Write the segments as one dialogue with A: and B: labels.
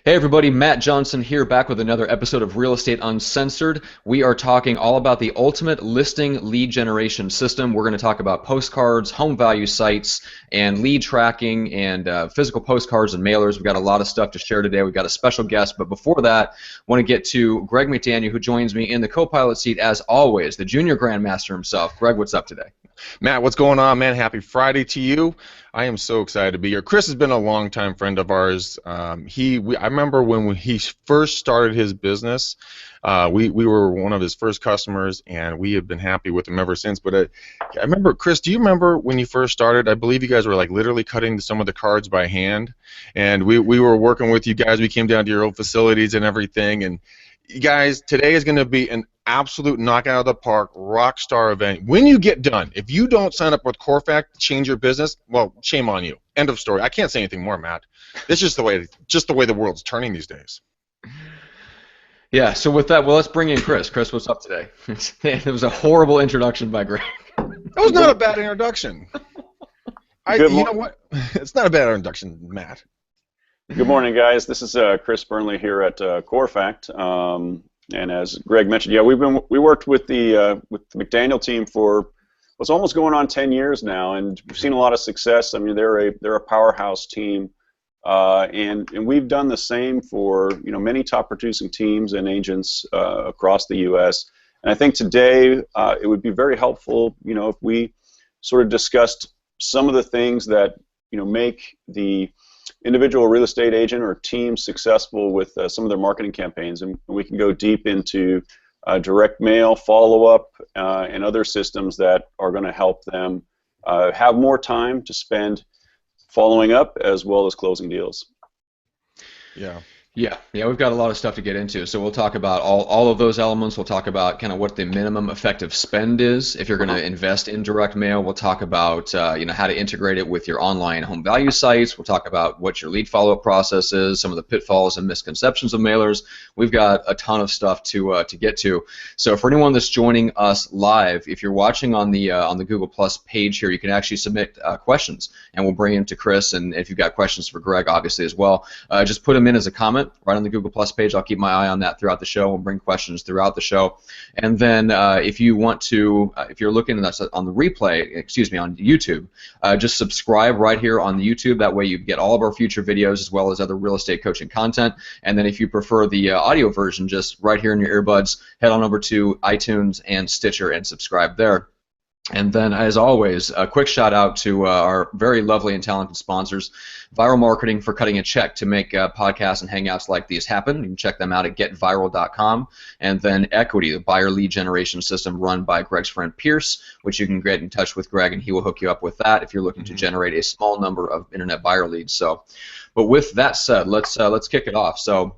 A: Hey everybody, Matt Johnson here, back with another episode of Real Estate Uncensored. We are talking all about the ultimate listing lead generation system. We're going to talk about postcards, home value sites, and lead tracking, and physical postcards and mailers. We've got a lot of stuff to share today. We've got a special guest, but before that, I want to get to Greg McDaniel, who joins me in the co-pilot seat as always, the junior grandmaster himself. Greg, what's up today?
B: Matt, what's going on, man? Happy Friday to you. I am so excited to be here. Chris has been a longtime friend of ours. I remember when he first started his business, we were one of his first customers, and we have been happy with him ever since. But I remember, Chris, do you remember when you first started? I believe you guys were like literally cutting some of the cards by hand, and we were working with you guys. We came down to your old facilities and everything, and you guys, today is going to be an absolute knockout out of the park, rock star event. When you get done, if you don't sign up with Corefact to change your business, well, shame on you. End of story. I can't say anything more, Matt. It's just the way the world's turning these days.
A: Yeah, so with that, well, let's bring in Chris. Chris, what's up today? It was a horrible introduction by Greg.
B: That was not a bad introduction. You know what? It's not a bad introduction, Matt.
C: Good morning, guys. This is Chris Burnley here at Corefact, and as Greg mentioned, yeah, we worked with the McDaniel team for what's almost going on 10 years now, and we've seen a lot of success. I mean, they're a powerhouse team, and we've done the same for many top producing teams and agents across the U.S. And I think today it would be very helpful, if we sort of discussed some of the things that make the individual real estate agent or team successful with some of their marketing campaigns, and we can go deep into direct mail, follow-up, and other systems that are going to help them have more time to spend following up as well as closing deals.
A: Yeah, we've got a lot of stuff to get into. So we'll talk about all of those elements. We'll talk about kind of what the minimum effective spend is if you're going to invest in direct mail. We'll talk about how to integrate it with your online home value sites. We'll talk about what your lead follow-up process is, some of the pitfalls and misconceptions of mailers. We've got a ton of stuff to get to. So for anyone that's joining us live, if you're watching on the Google Plus page here, you can actually submit questions, and we'll bring them to Chris. And if you've got questions for Greg, obviously as well, just put them in as a comment right on the Google Plus page. I'll keep my eye on that throughout the show. We'll bring questions throughout the show. And then if you want to, if you're looking at us on the replay, on YouTube, just subscribe right here on the YouTube. That way you get all of our future videos as well as other real estate coaching content. And then if you prefer the audio version, just right here in your earbuds, head on over to iTunes and Stitcher and subscribe there. And then, as always, a quick shout out to our very lovely and talented sponsors, Viral Marketing, for cutting a check to make podcasts and hangouts like these happen. You can check them out at getviral.com. And then Equity, the buyer lead generation system run by Greg's friend Pierce, which you can get in touch with Greg, and he will hook you up with that if you're looking to generate a small number of internet buyer leads. So, but with that said, let's kick it off. So,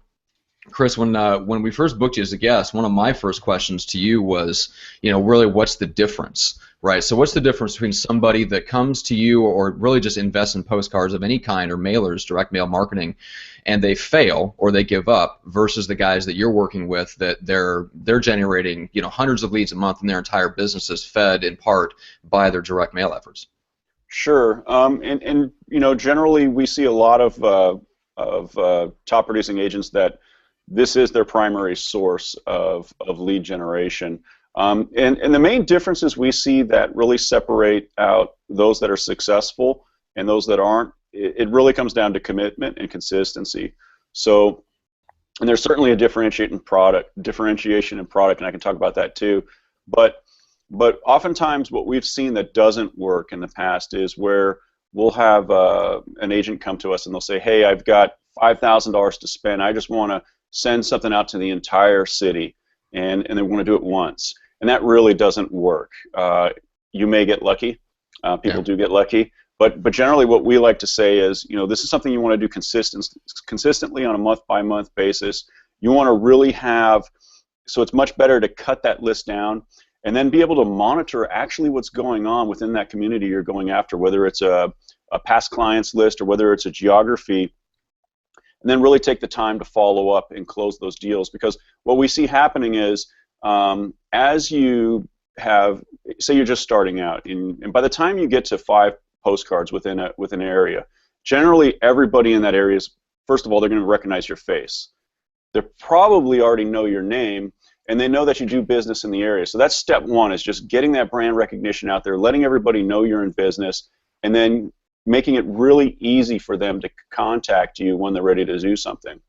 A: Chris, when we first booked you as a guest, one of my first questions to you was, really what's the difference, right? So what's the difference between somebody that comes to you or really just invests in postcards of any kind or mailers, direct mail marketing, and they fail or they give up versus the guys that you're working with that they're generating, hundreds of leads a month and their entire business is fed in part by their direct mail efforts?
C: Sure, and generally we see a lot of top producing agents that this is their primary source of lead generation. And the main differences we see that really separate out those that are successful and those that aren't, it really comes down to commitment and consistency. So, and there's certainly a differentiation in product, and I can talk about that too. But oftentimes what we've seen that doesn't work in the past is where we'll have an agent come to us and they'll say, hey, I've got $5,000 to spend. I just want to send something out to the entire city, and they want to do it once. And that really doesn't work. You may get lucky. People do get lucky. But generally what we like to say is, this is something you want to do consistently on a month-by-month basis. You want to really have, so it's much better to cut that list down and then be able to monitor actually what's going on within that community you're going after, whether it's a past clients list or whether it's a geography, and then really take the time to follow up and close those deals. Because what we see happening is, as you have, say you're just starting out, and by the time you get to 5 postcards within an area, generally everybody in that area is first of all, they're going to recognize your face. They probably already know your name, and they know that you do business in the area. So that's step one, is just getting that brand recognition out there, letting everybody know you're in business, and then making it really easy for them to contact you when they're ready to do something.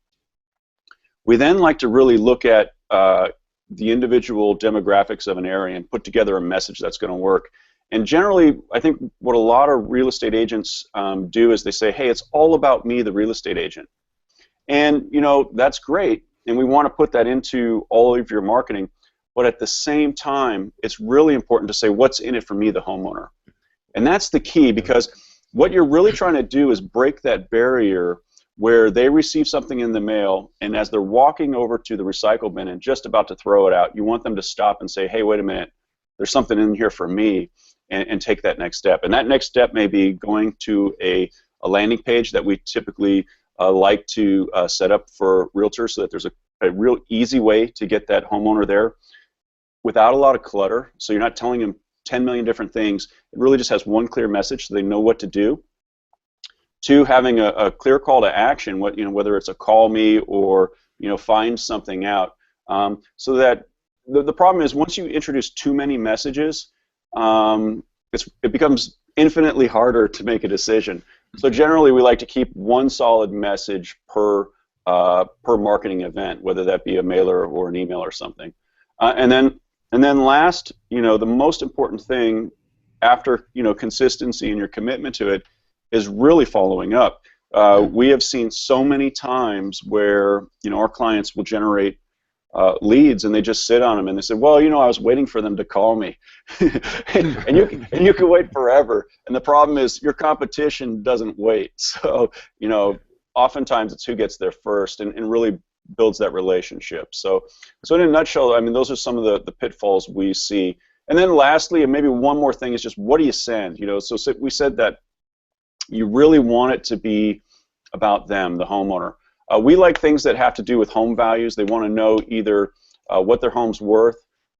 C: We then like to really look at the individual demographics of an area and put together a message that's going to work. And generally, I think what a lot of real estate agents do is they say, hey, it's all about me, the real estate agent. And, you know, that's great, and we want to put that into all of your marketing, but at the same time, it's really important to say, what's in it for me, the homeowner? And that's the key, because what you're really trying to do is break that barrier where they receive something in the mail, and as they're walking over to the recycle bin and just about to throw it out, you want them to stop and say, hey, wait a minute, there's something in here for me, and take that next step. And that next step may be going to a landing page that we typically like to set up for realtors, so that there's a real easy way to get that homeowner there without a lot of clutter, so you're not telling them 10 million different things. It really just has one clear message so they know what to do. Two, having a clear call to action, whether it's a call me or find something out, so that the problem is once you introduce too many messages, it becomes infinitely harder to make a decision. So generally, we like to keep one solid message per marketing event, whether that be a mailer or an email or something. And then last, the most important thing after consistency and your commitment to it is really following up. We have seen so many times where our clients will generate leads and they just sit on them and they say, well, I was waiting for them to call me. and you can wait forever. And the problem is your competition doesn't wait. So oftentimes it's who gets there first and really builds that relationship. So in a nutshell, I mean, those are some of the pitfalls we see. And then lastly, and maybe one more thing, is just what do you send? So we said that you really want it to be about them, the homeowner. We like things that have to do with home values. They want to know either what their home's worth,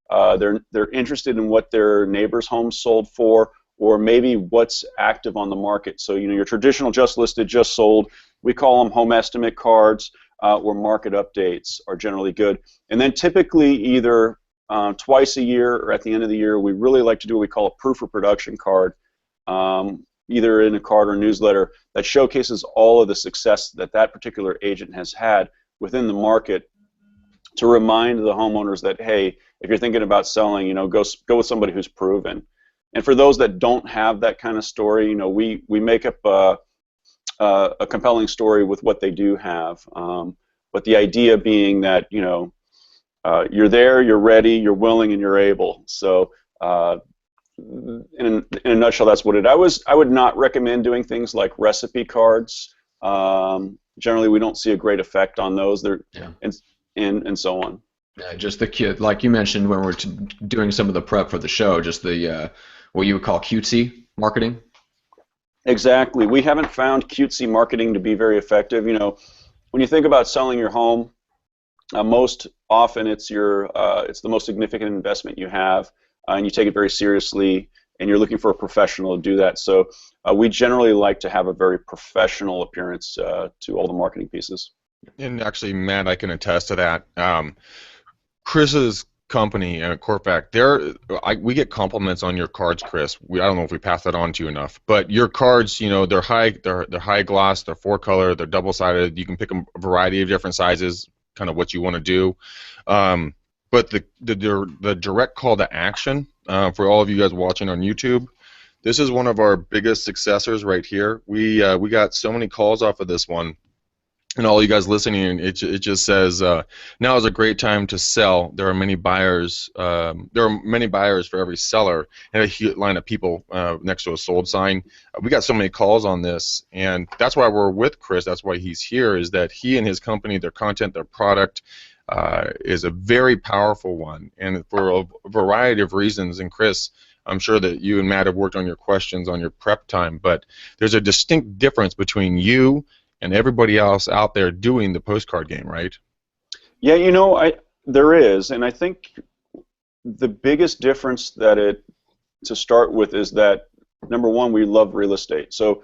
C: they're interested in what their neighbor's home sold for, or maybe what's active on the market. So your traditional just listed, just sold, we call them home estimate cards, or market updates are generally good. And then typically either twice a year or at the end of the year, we really like to do what we call a proof of production card, either in a card or newsletter, that showcases all of the success that particular agent has had within the market, to remind the homeowners that, hey, if you're thinking about selling, go with somebody who's proven. And for those that don't have that kind of story, we make up a compelling story with what they do have. But the idea being that you're there, you're ready, you're willing, and you're able. So in a nutshell, that's what it is. I would not recommend doing things like recipe cards. Generally, we don't see a great effect on those. And so on.
A: Yeah, just the kid, like you mentioned when we're doing some of the prep for the show, just the what you would call cutesy marketing.
C: Exactly. We haven't found cutesy marketing to be very effective. When you think about selling your home, most often it's the most significant investment you have, and you take it very seriously, and you're looking for a professional to do that. So we generally like to have a very professional appearance to all the marketing pieces.
B: And actually, Matt, I can attest to that. Chris's company and Corefact, we get compliments on your cards, Chris. I don't know if we pass that on to you enough, but your cards, they're high gloss, they're 4-color, they're double-sided. You can pick a variety of different sizes, kind of what you want to do. But the direct call to action for all of you guys watching on YouTube, this is one of our biggest successors right here. We got so many calls off of this one. And all you guys listening, it just says, now is a great time to sell. There are many buyers. There are many buyers for every seller, and a line of people next to a sold sign. We got so many calls on this, and that's why we're with Chris. That's why he's here. Is that he and his company, their content, their product, is a very powerful one, and for a variety of reasons. And Chris, I'm sure that you and Matt have worked on your questions on your prep time, but there's a distinct difference between you and everybody else out there doing the postcard game, right?
C: Yeah, there is, and I think the biggest difference to start with is that, number one, we love real estate. So,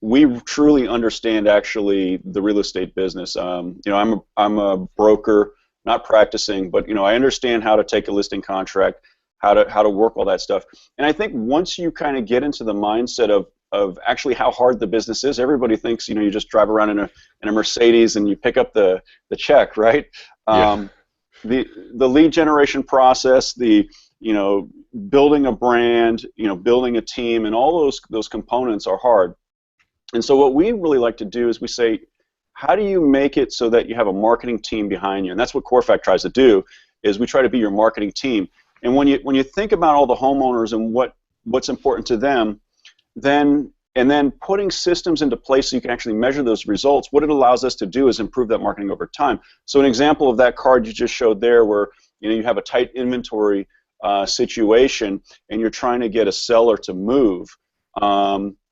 C: we truly understand actually the real estate business. You know, I'm a broker, not practicing, but you know, I understand how to take a listing contract, how to work all that stuff. And I think once you kind of get into the mindset of actually how hard the business is, everybody thinks, you know, you just drive around in a Mercedes and you pick up the check, right?
B: Yeah.
C: The lead generation process, the, you know, building a brand, you know, building a team, and all those components are hard. And so what we really like to do is we say, how do you make it so that you have a marketing team behind you? And that's what Corefact tries to do, is we try to be your marketing team. And when you think about all the homeowners and what's important to them, then putting systems into place so you can actually measure those results, what it allows us to do is improve that marketing over time. So an example of that card you just showed there, where you know you have a tight inventory situation and you're trying to get a seller to move,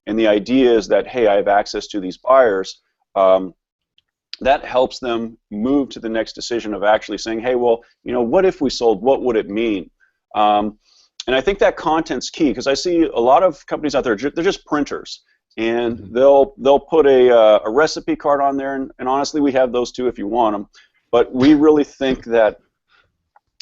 C: and the idea is that, hey, I have access to these buyers. That helps them move to the next decision of actually saying, hey, well, you know, what if we sold? What would it mean? And I think that content's key, because I see a lot of companies out there, they're just printers, and they'll put a recipe card on there, and honestly, we have those too if you want them. But we really think that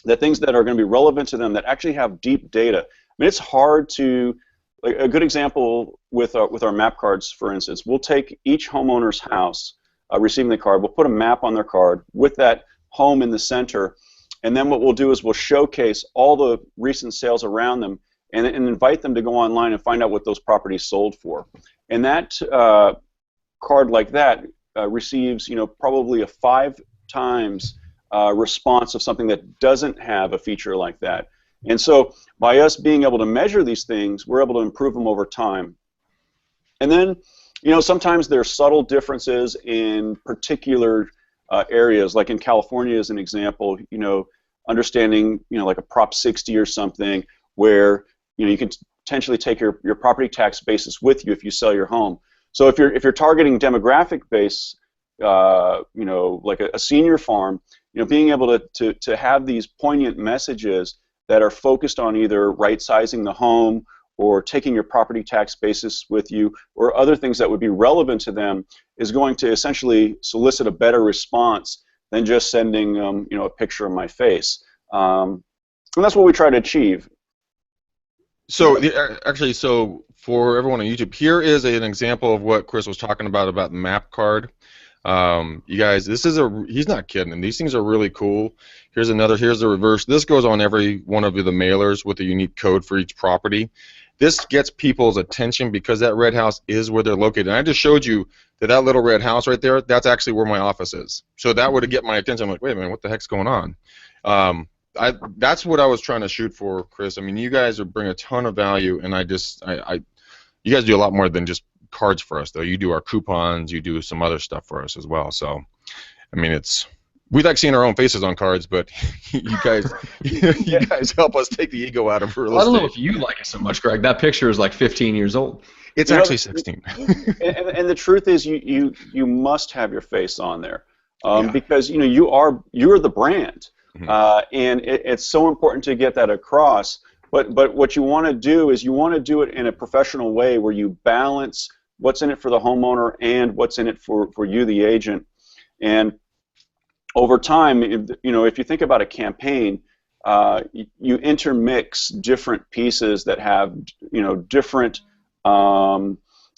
C: the things that are going to be relevant to them, that actually have deep data. I mean, it's hard to, like, a good example with our map cards, for instance, we'll take each homeowner's house, receiving the card, we'll put a map on their card with that home in the center. And then what we'll do is we'll showcase all the recent sales around them and invite them to go online and find out what those properties sold for. And that card like that receives, you know, probably a 5 times response of something that doesn't have a feature like that. And so by us being able to measure these things, we're able to improve them over time. And then, you know, sometimes there's subtle differences in particular areas, like in California as an example, you know, understanding, you know, like a Prop 60 or something, where, you know, you can potentially take your property tax basis with you if you sell your home. So if you're targeting demographic base, you know, like a senior farm, you know, being able to have these poignant messages that are focused on either right-sizing the home or taking your property tax basis with you, or other things that would be relevant to them, is going to essentially solicit a better response than just sending you know, a picture of my face. And that's what we try to achieve.
B: So actually, so for everyone on YouTube, here is an example of what Chris was talking about the map card. You guys, this is he's not kidding, and these things are really cool. Here's the reverse. This goes on every one of the mailers with a unique code for each property. This gets people's attention because that red house is where they're located. And I just showed you that little red house right there, that's actually where my office is. So that would get my attention. I'm like, wait a minute, what the heck's going on? That's what I was trying to shoot for, Chris. I mean, you guys bring a ton of value, and you guys do a lot more than just cards for us, though. You do our coupons, you do some other stuff for us as well. So, I mean, we like seeing our own faces on cards, but you guys help us take the ego out of real estate.
A: I don't know if you like it so much, Greg. That picture is like 15 years old.
B: It's actually 16.
C: And the truth is, you must have your face on there,
B: Yeah.
C: because, you know, you're the brand, and it's so important to get that across. But what you want to do is you want to do it in a professional way, where you balance what's in it for the homeowner and what's in it for you, the agent. And over time, you know, if you think about a campaign, you intermix different pieces that have, you know, different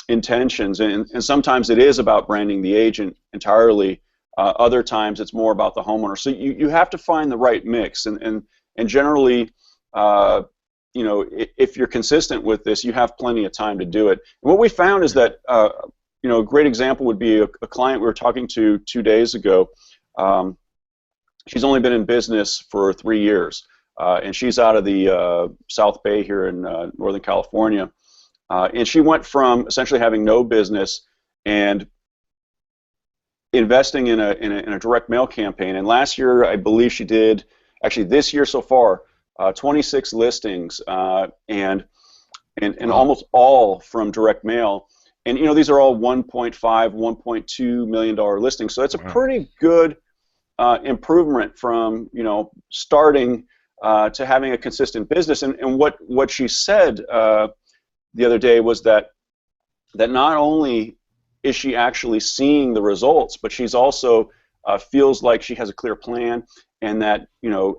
C: intentions, and sometimes it is about branding the agent entirely. Other times it's more about the homeowner. So you have to find the right mix, and generally, you know, if you're consistent with this, you have plenty of time to do it. And what we found is that, you know, a great example would be a client we were talking to 2 days ago. She's only been in business for 3 years, and she's out of the South Bay here in Northern California. And she went from essentially having no business and investing in a direct mail campaign. And last year, I believe she did, actually this year so far, 26 listings, and almost all from direct mail. And, you know, these are all $1.5, $1.2 million listings. So it's a pretty good improvement from, you know, starting to having a consistent business. And what she said the other day was that not only is she actually seeing the results, but she's also feels like she has a clear plan, and that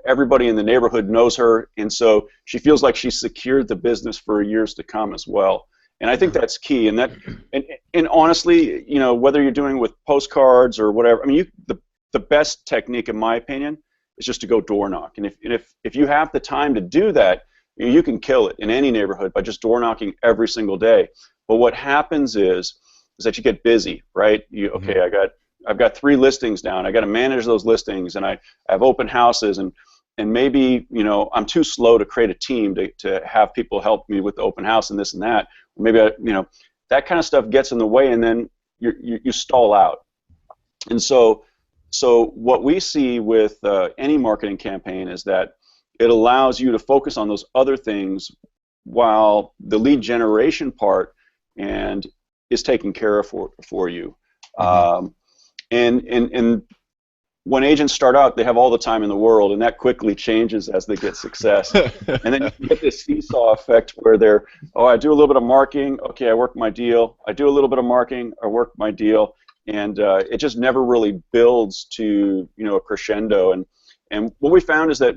C: everybody in the neighborhood knows her, and so she feels like she's secured the business for years to come as well. And I think that's key. And and honestly, whether you're doing with postcards or whatever, I mean, the best technique, in my opinion, is just to go door knock. And if you have the time to do that, you can kill it in any neighborhood by just door knocking every single day. But what happens is that you get busy, right? Okay, I've got 3 listings down. I got to manage those listings, and I have open houses, and maybe I'm too slow to create a team to have people help me with the open house and this and that. Maybe that kind of stuff gets in the way, and then you stall out. And so what we see with any marketing campaign is that it allows you to focus on those other things while the lead generation part is taken care of for you. And when agents start out, they have all the time in the world, and that quickly changes as they get success. And then you get this seesaw effect where I do a little bit of marketing, okay, I work my deal. I do a little bit of marketing, I work my deal, and it just never really builds to a crescendo. And what we found is that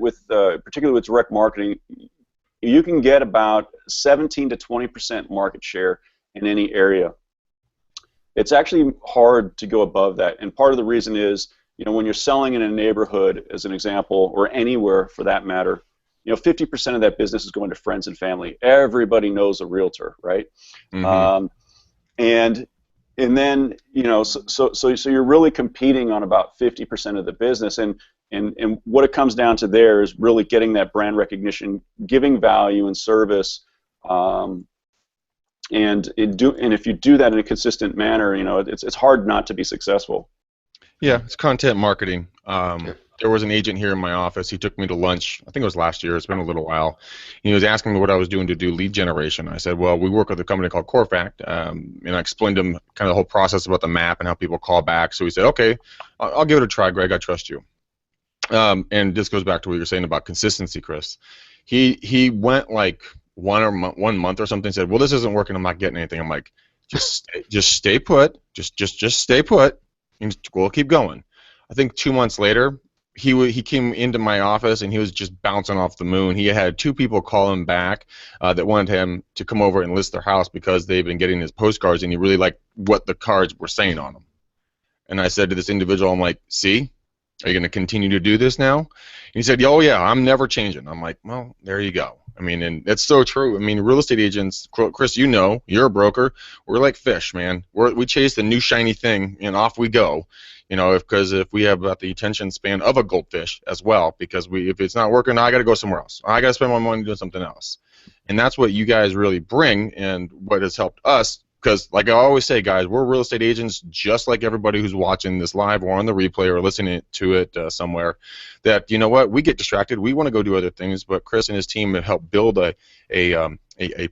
C: particularly with direct marketing, you can get about 17 to 20% market share in any area. It's actually hard to go above that, and part of the reason is, when you're selling in a neighborhood, as an example, or anywhere for that matter, 50% of that business is going to friends and family. Everybody knows a realtor, right? And then so you're really competing on about 50% of the business, and what it comes down to there is really getting that brand recognition, giving value and service. And if you do that in a consistent manner, it's hard not to be successful.
B: Yeah, it's content marketing. There was an agent here in my office. He took me to lunch. I think it was last year. It's been a little while. He was asking me what I was doing to do lead generation. I said, well, we work with a company called Corefact, and I explained to him kind of the whole process about the map and how people call back. So he said, okay, I'll give it a try, Greg. I trust you. And this goes back to what you were saying about consistency, Chris. He went like 1 month or something, said, well, this isn't working, I'm not getting anything. I'm like, just stay put, just stay put, and we'll keep going. I think 2 months later, he came into my office, and he was just bouncing off the moon. He had 2 people call him back that wanted him to come over and list their house because they've been getting his postcards, and he really liked what the cards were saying on them. And I said to this individual, I'm like, see? Are you going to continue to do this now? And he said, oh, yeah, I'm never changing. I'm like, well, there you go. I mean, and it's so true. I mean, real estate agents, Chris, you're a broker. We're like fish, man. We chase the new shiny thing, and off we go. Because if we have about the attention span of a goldfish as well, because if it's not working, I got to go somewhere else. I got to spend my money doing something else. And that's what you guys really bring, and what has helped us. Because, like I always say, guys, we're real estate agents just like everybody who's watching this live or on the replay or listening to it somewhere. That, you know what, we get distracted. We want to go do other things, but Chris and his team have helped build a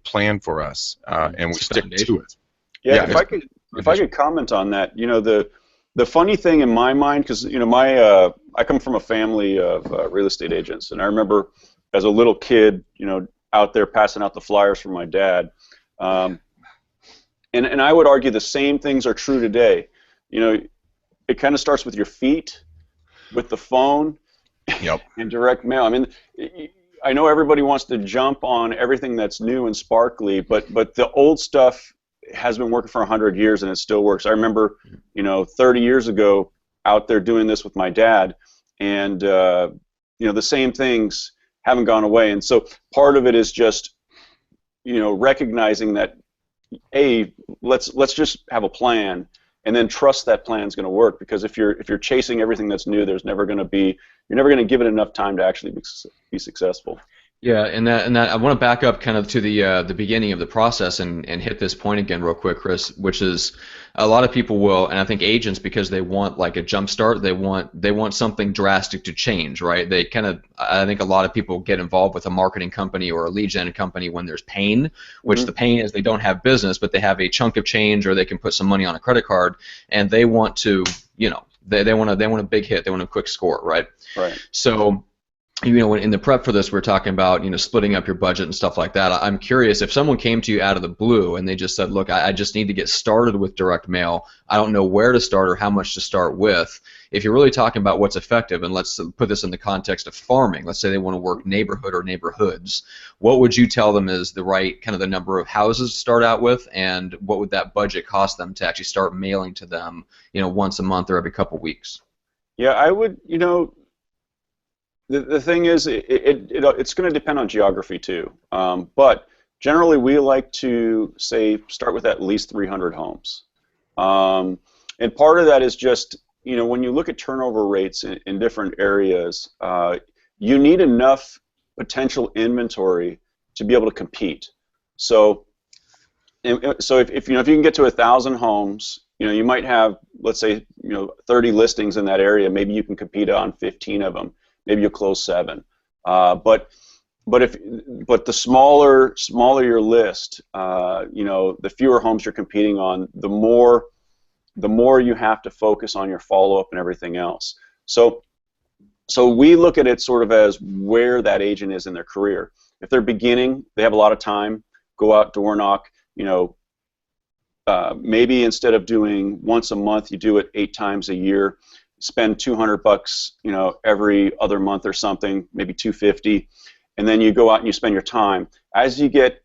B: plan for us, and we stick to it.
C: Yeah, if I could comment on that, the funny thing in my mind, because I come from a family of real estate agents, and I remember as a little kid, out there passing out the flyers from my dad. And I would argue the same things are true today. It kind of starts with your feet, with the phone,
B: yep,
C: and direct mail. I mean, I know everybody wants to jump on everything that's new and sparkly, but the old stuff has been working for 100 years, and it still works. I remember, 30 years ago, out there doing this with my dad, and the same things haven't gone away. And so part of it is just, recognizing that, let's just have a plan, and then trust that plan's going to work. Because if you're chasing everything that's new, you're never going to give it enough time to actually be successful.
A: Yeah, and that I want to back up kind of to the beginning of the process and hit this point again real quick, Chris, which is a lot of people will, and I think agents, because they want like a jump start, they want something drastic to change, right? I think a lot of people get involved with a marketing company or a lead gen company when there's pain, which the pain is they don't have business, but they have a chunk of change, or they can put some money on a credit card, and they want to, they want a big hit, they want a quick score, right?
C: Right.
A: So in the prep for this, we're talking about, splitting up your budget and stuff like that. I'm curious if someone came to you out of the blue and they just said, look, I just need to get started with direct mail. I don't know where to start or how much to start with. If you're really talking about what's effective, and let's put this in the context of farming, let's say they want to work neighborhood or neighborhoods, what would you tell them is the right kind of the number of houses to start out with, and what would that budget cost them to actually start mailing to them, once a month or every couple weeks?
C: Yeah, I would, the thing is, it's going to depend on geography too. But generally, we like to say start with at least 300 homes. And part of that is just, when you look at turnover rates in different areas, you need enough potential inventory to be able to compete. So if you can get to 1,000 homes, you might have, let's say, 30 listings in that area. Maybe you can compete on 15 of them. Maybe you'll close 7. But the smaller your list, the fewer homes you're competing on, the more you have to focus on your follow-up and everything else. So we look at it sort of as where that agent is in their career. If they're beginning, they have a lot of time. Go out, door knock. Maybe instead of doing once a month, you do it 8 times a year. Spend $200, every other month or something, maybe $250, and then you go out and you spend your time. As you get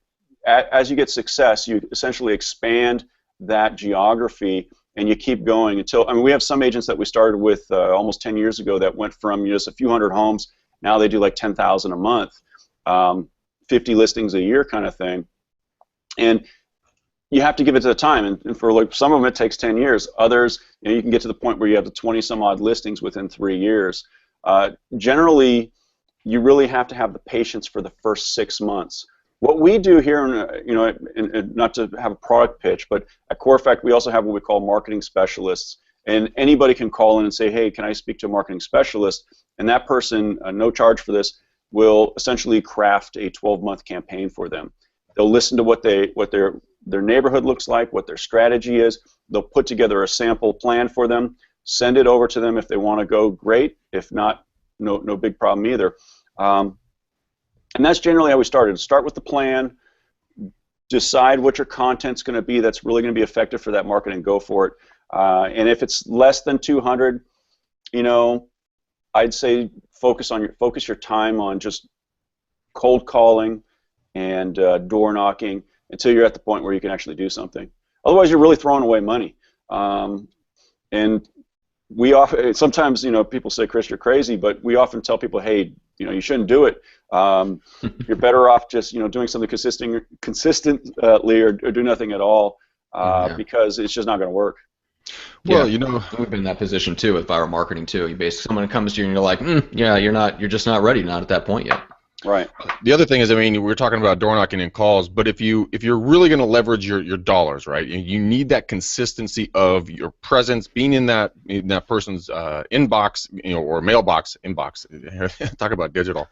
C: success, you essentially expand that geography, and you keep going until. I mean, we have some agents that we started with almost 10 years ago that went from just a few hundred homes. Now they do like 10,000 a month, 50 listings a year kind of thing, and you have to give it to the time, and for like some of them it takes 10 years. Others, you can get to the point where you have the 20 some odd listings within 3 years. Generally, you really have to have the patience for the first 6 months. What we do here, and not to have a product pitch, but at Corefact we also have what we call marketing specialists, and anybody can call in and say, hey, can I speak to a marketing specialist? And that person, no charge for this, will essentially craft a 12-month campaign for them. They'll listen to what their neighborhood looks like, what their strategy is. They'll put together a sample plan for them, send it over to them. If they want to go, great. If not, no big problem either. And that's generally how we started. Start with the plan, decide what your content's going to be that's really going to be effective for that market, and go for it. And if it's less than 200, I'd say focus your time on just cold calling and door knocking until you're at the point where you can actually do something. Otherwise, you're really throwing away money. And we often, sometimes, people say, Chris, you're crazy, but we often tell people, hey, you shouldn't do it. You're better off just, doing something consistently or do nothing at all, because it's just not going to work.
A: Well, we've been in that position too with viral marketing too. You basically, someone comes to you and you're like, you're just not ready, not at that point yet.
C: Right.
B: The other thing is, we're talking about door knocking and calls, but if you're really going to leverage your dollars, right, you need that consistency of your presence, being in that person's inbox, or mailbox inbox. Talk about digital,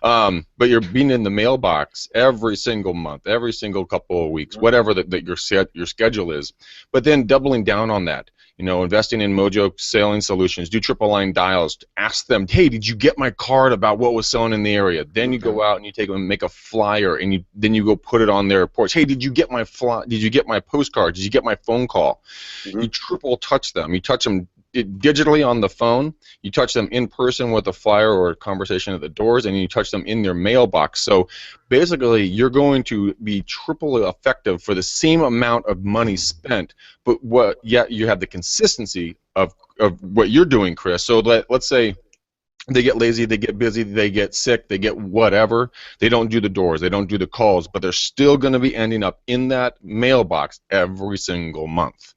B: but you're being in the mailbox every single month, every single couple of weeks, whatever that your schedule is. But then doubling down on that. Investing in Mojo selling solutions, do triple line dials, ask them, hey, did you get my card about what was selling in the area? Then you go out and you take them and make a flyer, and then you go put it on their porch. Hey, did you get my Did you get my postcard? Did you get my phone call? You triple touch them. You touch them digitally on the phone, you touch them in person with a flyer or a conversation at the doors, and you touch them in their mailbox. So basically, you're going to be triple effective for the same amount of money spent, but you have the consistency of what you're doing, Chris. So let's say they get lazy, they get busy, they get sick, they get whatever. They don't do the doors, they don't do the calls, but they're still going to be ending up in that mailbox every single month.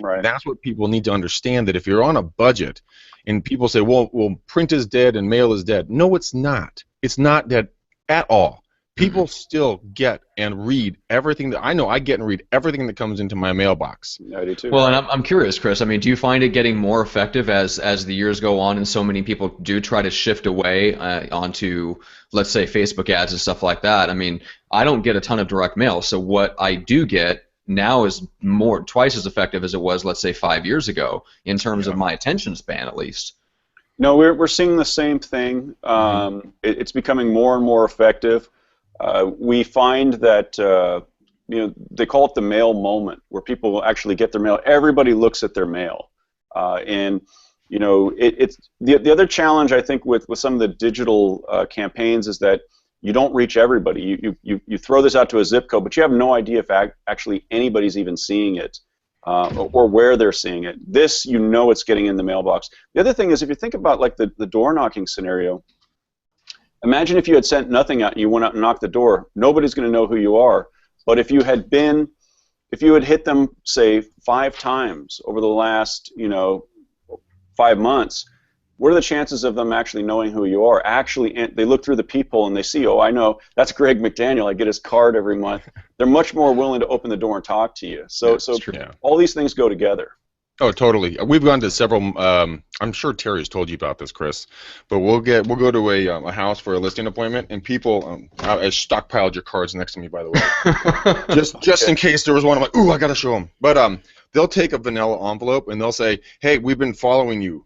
B: Right. That's what people need to understand, that if you're on a budget and people say, well, print is dead and mail is dead. No, it's not. It's not dead at all. People still get and read everything that I know. I get and read everything that comes into my mailbox.
C: I do too.
A: Well, and I'm curious, Chris. Do you find it getting more effective as the years go on, and so many people do try to shift away onto, let's say, Facebook ads and stuff like that? I don't get a ton of direct mail, so what I do get now is twice as effective as it was, let's say, 5 years ago, in terms of my attention span, at least.
C: No, we're seeing the same thing. It's becoming more and more effective. We find that they call it the mail moment, where people actually get their mail. Everybody looks at their mail, and it's the other challenge I think with some of the digital campaigns is that you don't reach everybody. You throw this out to a zip code, but you have no idea if actually anybody's even seeing it. Or where they're seeing it. This, it's getting in the mailbox. The other thing is, if you think about like the door knocking scenario, imagine if you had sent nothing out and you went out and knocked the door. Nobody's going to know who you are. But if you had hit them, say, 5 times over the last 5 months, what are the chances of them actually knowing who you are? Actually, they look through the peephole and they see, oh, I know, that's Greg McDaniel. I get his card every month. They're much more willing to open the door and talk to you. So all these things go together.
B: Oh, totally. We've gone to several. I'm sure Terry's told you about this, Chris. But we'll go to a house for a listing appointment, and people. I stockpiled your cards next to me, by the way, just in case there was one. I'm like, ooh, I gotta show them. But they'll take a vanilla envelope and they'll say, hey, we've been following you.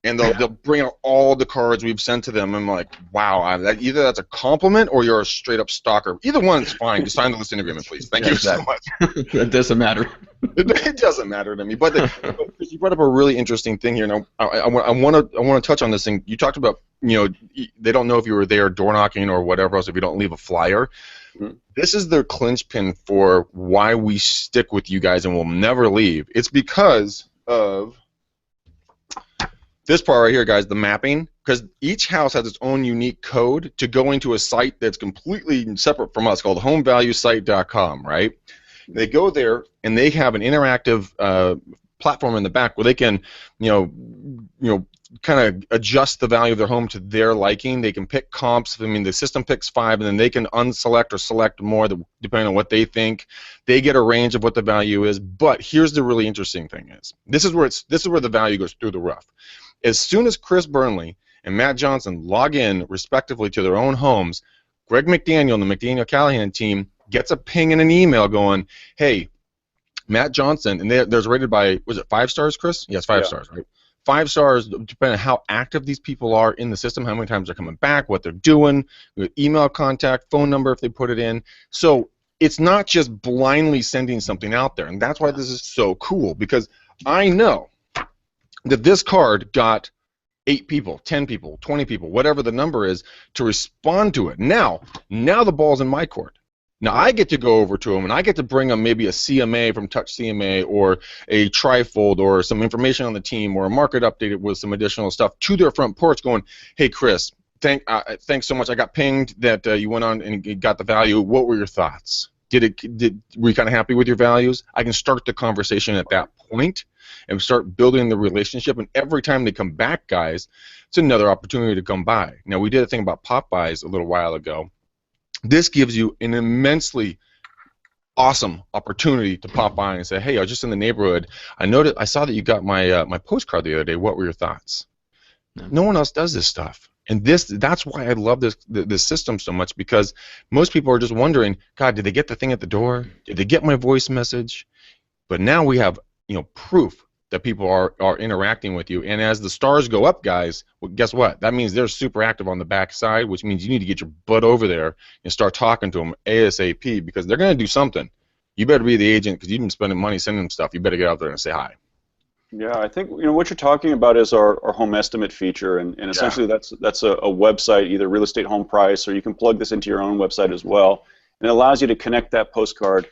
B: And they'll bring out all the cards we've sent to them. I'm like, wow, either that's a compliment or you're a straight up stalker. Either one is fine. Just sign the listing agreement, please. Thank you so much.
A: It doesn't matter.
B: It doesn't matter to me. But you brought up a really interesting thing here. Now, I want to touch on this thing. You talked about, they don't know if you were there door knocking or whatever else if you don't leave a flyer. Mm-hmm. This is the clinchpin for why we stick with you guys and will never leave. It's because of this part right here, guys, the mapping, because each house has its own unique code to go into a site that's completely separate from us called homevaluesite.com, right? They go there and they have an interactive platform in the back where they can, kind of adjust the value of their home to their liking. They can pick comps. I mean, the system picks 5, and then they can unselect or select more depending on what they think. They get a range of what the value is. But here's the really interesting thing: this is where the value goes through the roof. As soon as Chris Burnley and Matt Johnson log in respectively to their own homes, Greg McDaniel and the McDaniel-Callahan team gets a ping and an email going, hey, Matt Johnson, and there's rated by, was it 5 stars, Chris? Yes, 5 stars, right? 5 stars, depending on how active these people are in the system, how many times they're coming back, what they're doing, email contact, phone number if they put it in. So it's not just blindly sending something out there, and that's why this is so cool, because I know that this card got 8 people, 10 people, 20 people, whatever the number is, to respond to it. Now the ball's in my court. Now I get to go over to them and I get to bring them maybe a CMA from Touch CMA or a trifold or some information on the team or a market update with some additional stuff to their front porch going, hey Chris, thanks so much. I got pinged that you went on and got the value. What were your thoughts? Were you kind of happy with your values? I can start the conversation at that point and start building the relationship. And every time they come back, guys, it's another opportunity to come by. Now, we did a thing about pop buys a little while ago. This gives you an immensely awesome opportunity to pop by and say, hey, I was just in the neighborhood. I saw that you got my my postcard the other day. What were your thoughts? No one else does this stuff. And that's why I love this system so much, because most people are just wondering, God, did they get the thing at the door? Did they get my voice message? But now we have proof that people are interacting with you. And as the stars go up, guys, well, guess what? That means they're super active on the back side, which means you need to get your butt over there and start talking to them ASAP, because they're going to do something. You better be the agent, because you've been spending money sending them stuff. You better get out there and say hi.
C: Yeah, I think what you're talking about is our home estimate feature, and essentially that's a website, either real estate home price, or you can plug this into your own website as well, and it allows you to connect that postcard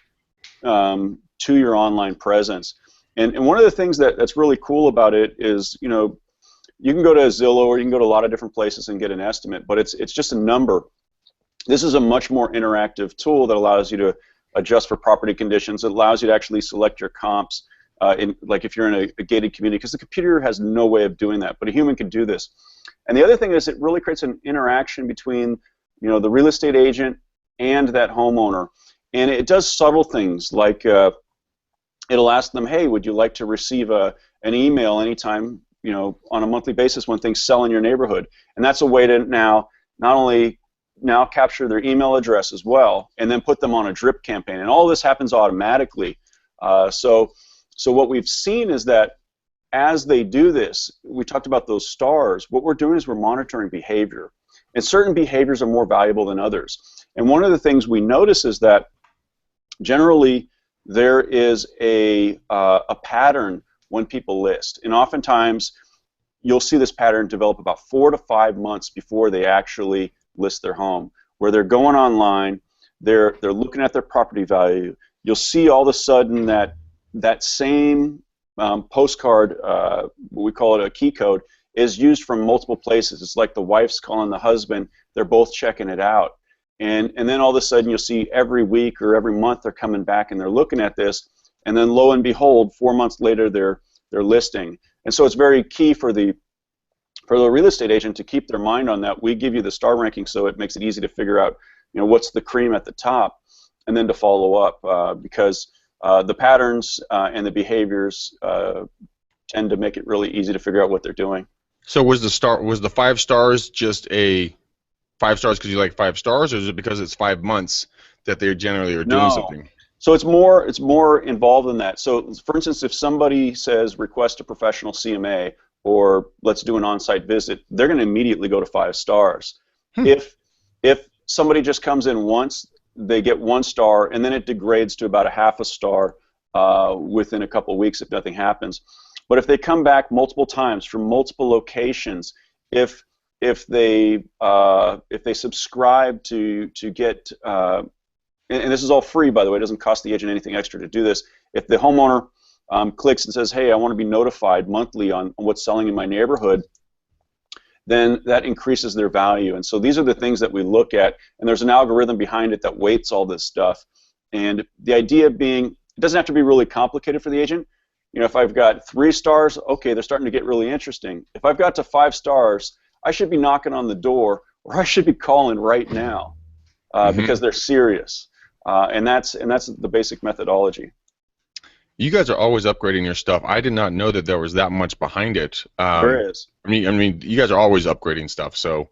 C: to your online presence. And one of the things that's really cool about it is, you can go to Zillow or you can go to a lot of different places and get an estimate, but it's just a number. This is a much more interactive tool that allows you to adjust for property conditions. It allows you to actually select your comps, like if you're in a gated community, because the computer has no way of doing that, but a human can do this. And the other thing is, it really creates an interaction between, the real estate agent and that homeowner. And it does subtle things like it'll ask them, hey, would you like to receive an email anytime, on a monthly basis when things sell in your neighborhood? And that's a way to now not only capture their email address as well, and then put them on a drip campaign. And all this happens automatically. So what we've seen is that as they do this, we talked about those stars. What we're doing is we're monitoring behavior. And certain behaviors are more valuable than others. And one of the things we notice is that generally there is a pattern when people list. And oftentimes you'll see this pattern develop about 4 to 5 months before they actually list their home, where they're going online, they're looking at their property value. You'll see all of a sudden that same postcard, we call it a key code, is used from multiple places. It's like the wife's calling the husband, they're both checking it out. And then all of a sudden you'll see every week or every month they're coming back and they're looking at this, and then lo and behold, 4 months later they're listing. And so it's very key for the real estate agent to keep their mind on that. We give you the star ranking so it makes it easy to figure out, you know, what's the cream at the top, and then to follow up because the patterns and the behaviors tend to make it really easy to figure out what they're doing.
B: So was the 5 stars just a 5 stars because you like 5 stars, or is it because it's 5 months that they generally are doing something?
C: So it's more involved than that. So for instance, if somebody says request a professional CMA or let's do an on-site visit, they're going to immediately go to 5 stars. If somebody just comes in once, they get 1 star, and then it degrades to about a half a star within a couple of weeks if nothing happens. But if they come back multiple times from multiple locations, if they subscribe to get and this is all free, by the way, it doesn't cost the agent anything extra to do this. If the homeowner clicks and says, hey, I want to be notified monthly on what's selling in my neighborhood, then that increases their value. And so these are the things that we look at, and there's an algorithm behind it that weights all this stuff. And the idea being, it doesn't have to be really complicated for the agent. You know, if I've got 3 stars, okay, they're starting to get really interesting. If I've got to 5 stars, I should be knocking on the door, or I should be calling right now because they're serious. And that's the basic methodology.
B: You guys are always upgrading your stuff. I did not know that there was that much behind it.
C: There is.
B: I mean, you guys are always upgrading stuff. So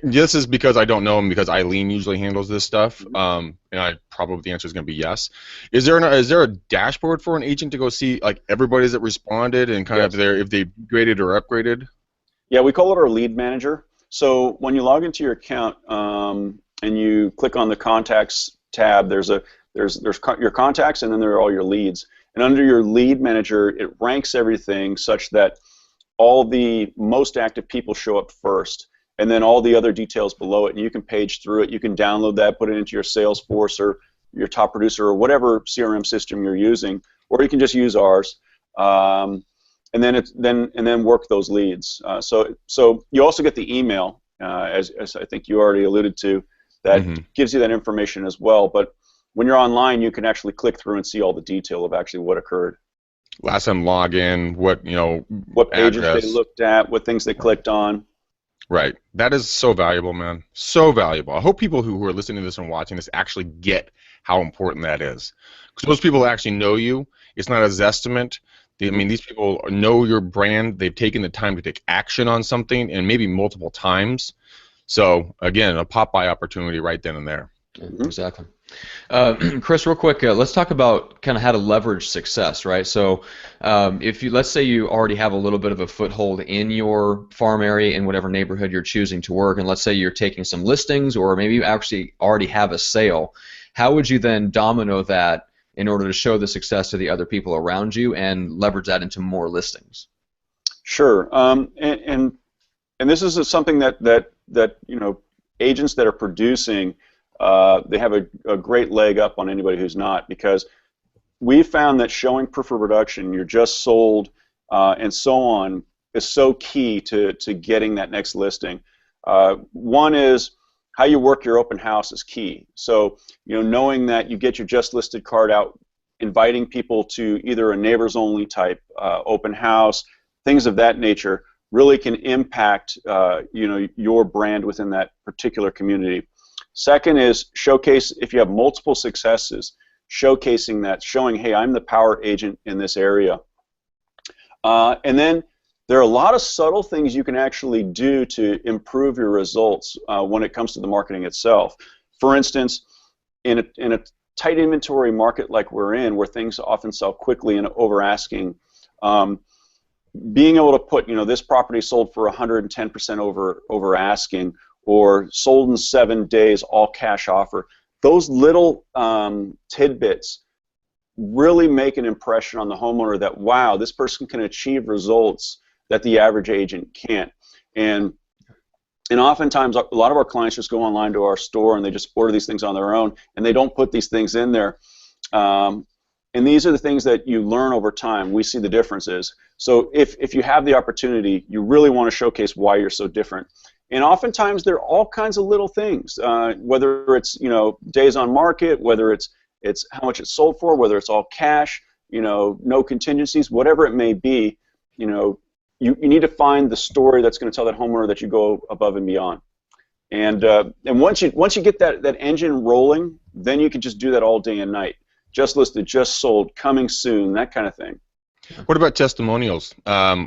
B: this is because I don't know and because Eileen usually handles this stuff. And the answer is going to be yes. Is there a dashboard for an agent to go see like everybody that responded and kind of if they graded or upgraded? Yeah,
C: we call it our lead manager. So when you log into your account and you click on the contacts tab, there's your contacts, and then there are all your leads. And under your lead manager, it ranks everything such that all the most active people show up first, and then all the other details below it. And you can page through it. You can download that, put it into your Salesforce or your Top Producer or whatever CRM system you're using, or you can just use ours. And then work those leads. So you also get the email, as I think you already alluded to, that gives you that information as well. But when you're online, you can actually click through and see all the detail of actually what occurred.
B: Last time login, what
C: pages
B: address
C: they looked at, what things they clicked on.
B: Right. That is so valuable, man. So valuable. I hope people who are listening to this and watching this actually get how important that is. Because those people actually know you. It's not a zestimate. I mean, these people know your brand. They've taken the time to take action on something, and maybe multiple times. So, again, a pop-by opportunity right then and there.
A: Exactly. Chris, real quick, let's talk about kind of how to leverage success, right? So let's say you already have a little bit of a foothold in your farm area in whatever neighborhood you're choosing to work, and let's say you're taking some listings, or maybe you actually already have a sale. How would you then domino that in order to show the success to the other people around you and leverage that into more listings?
C: Sure. And this is something that agents that are producing, they have a great leg up on anybody who's not, because we found that showing proof of production, you're just sold, and so on, is so key to getting that next listing. One is how you work your open house is key. So, knowing that you get your just listed card out, inviting people to either a neighbors only type open house, things of that nature, really can impact your brand within that particular community. Second is showcase, if you have multiple successes, showcasing that, showing, hey, I'm the power agent in this area. And then there are a lot of subtle things you can actually do to improve your results when it comes to the marketing itself. For instance, in a tight inventory market like we're in, where things often sell quickly and over asking, being able to put, this property sold for 110% over asking, or sold in 7 days, all cash offer. Those little tidbits really make an impression on the homeowner that, wow, this person can achieve results that the average agent can't. And oftentimes, a lot of our clients just go online to our store and they just order these things on their own, and they don't put these things in there. And these are the things that you learn over time. We see the differences. So if you have the opportunity, you really want to showcase why you're so different. And oftentimes, there are all kinds of little things, whether it's days on market, whether it's how much it's sold for, whether it's all cash, no contingencies, whatever it may be. You need to find the story that's going to tell that homeowner that you go above and beyond. And once you get that engine rolling, then you can just do that all day and night. Just listed, just sold, coming soon, that kind of thing.
B: What about testimonials?